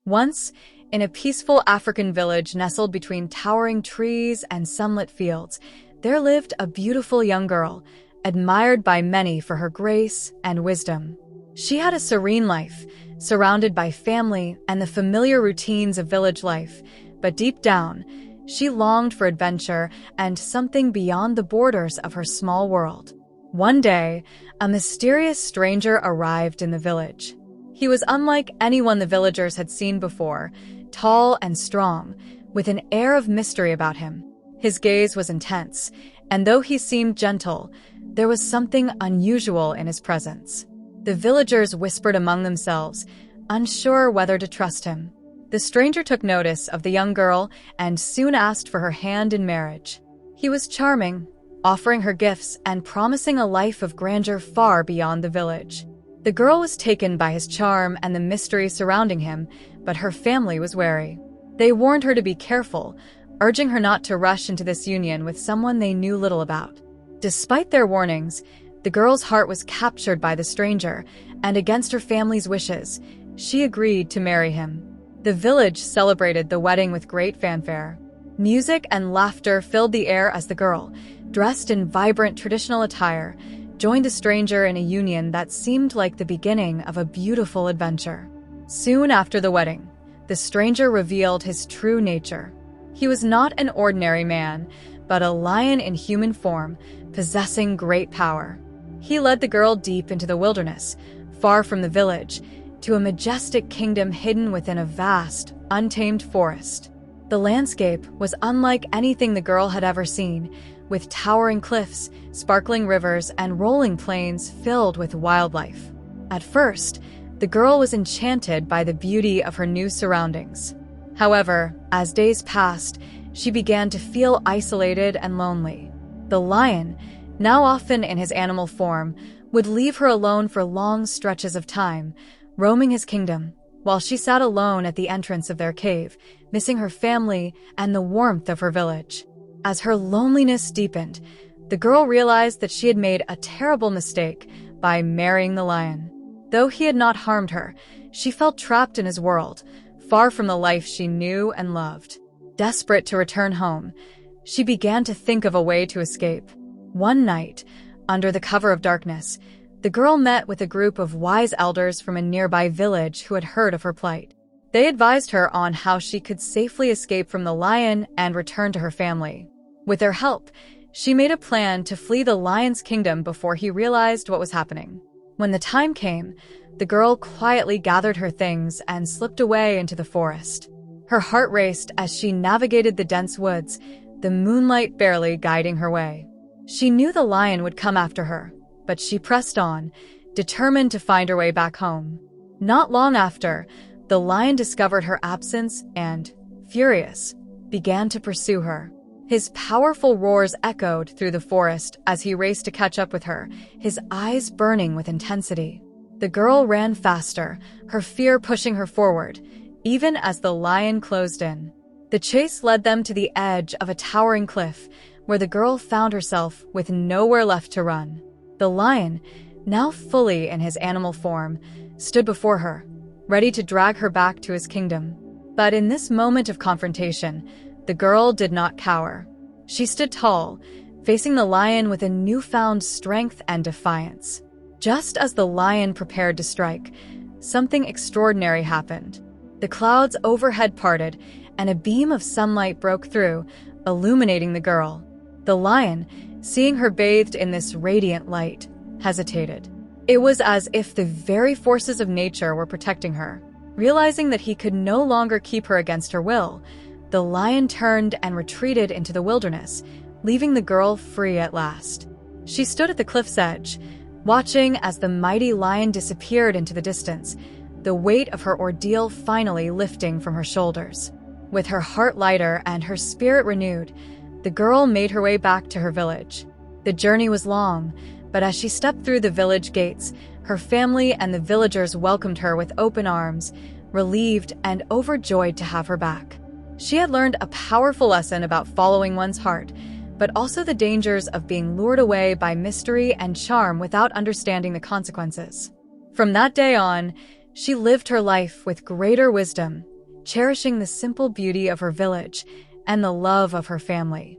Once, in a peaceful African village nestled between towering trees and sunlit fields, there lived a beautiful young girl, admired by many for her grace and wisdom. She had a serene life, surrounded by family and the familiar routines of village life, but deep down, she longed for adventure and something beyond the borders of her small world. One day, a mysterious stranger arrived in the village. He was unlike anyone the villagers had seen before, tall and strong, with an air of mystery about him. His gaze was intense, and though he seemed gentle, there was something unusual in his presence. The villagers whispered among themselves, unsure whether to trust him. The stranger took notice of the young girl and soon asked for her hand in marriage. He was charming, offering her gifts and promising a life of grandeur far beyond the village. The girl was taken by his charm and the mystery surrounding him, but her family was wary. They warned her to be careful, urging her not to rush into this union with someone they knew little about. Despite their warnings, the girl's heart was captured by the stranger, and against her family's wishes, she agreed to marry him. The village celebrated the wedding with great fanfare. Music and laughter filled the air as the girl, dressed in vibrant traditional attire, joined the stranger in a union that seemed like the beginning of a beautiful adventure. Soon after the wedding, the stranger revealed his true nature. He was not an ordinary man, but a lion in human form, possessing great power. He led the girl deep into the wilderness, far from the village, to a majestic kingdom hidden within a vast, untamed forest. The landscape was unlike anything the girl had ever seen, with towering cliffs, sparkling rivers, and rolling plains filled with wildlife. At first, the girl was enchanted by the beauty of her new surroundings. However, as days passed, she began to feel isolated and lonely. The lion, now often in his animal form, would leave her alone for long stretches of time, roaming his kingdom, while she sat alone at the entrance of their cave, missing her family and the warmth of her village. As her loneliness deepened, the girl realized that she had made a terrible mistake by marrying the lion. Though he had not harmed her, she felt trapped in his world, far from the life she knew and loved. Desperate to return home, she began to think of a way to escape. One night, under the cover of darkness, the girl met with a group of wise elders from a nearby village who had heard of her plight. They advised her on how she could safely escape from the lion and return to her family. With their help, she made a plan to flee the lion's kingdom before he realized what was happening. When the time came, the girl quietly gathered her things and slipped away into the forest. Her heart raced as she navigated the dense woods, the moonlight barely guiding her way. She knew the lion would come after her, but she pressed on, determined to find her way back home. Not long after, the lion discovered her absence and, furious, began to pursue her. His powerful roars echoed through the forest as he raced to catch up with her, his eyes burning with intensity. The girl ran faster, her fear pushing her forward, even as the lion closed in. The chase led them to the edge of a towering cliff, where the girl found herself with nowhere left to run. The lion, now fully in his animal form, stood before her, ready to drag her back to his kingdom. But in this moment of confrontation, the girl did not cower. She stood tall, facing the lion with a newfound strength and defiance. Just as the lion prepared to strike, something extraordinary happened. The clouds overhead parted, and a beam of sunlight broke through, illuminating the girl. The lion, seeing her bathed in this radiant light, hesitated. It was as if the very forces of nature were protecting her. Realizing that he could no longer keep her against her will, the lion turned and retreated into the wilderness, leaving the girl free at last. She stood at the cliff's edge, watching as the mighty lion disappeared into the distance, the weight of her ordeal finally lifting from her shoulders. With her heart lighter and her spirit renewed, the girl made her way back to her village. The journey was long, but as she stepped through the village gates, her family and the villagers welcomed her with open arms, relieved and overjoyed to have her back. She had learned a powerful lesson about following one's heart, but also the dangers of being lured away by mystery and charm without understanding the consequences. From that day on, she lived her life with greater wisdom, cherishing the simple beauty of her village and the love of her family.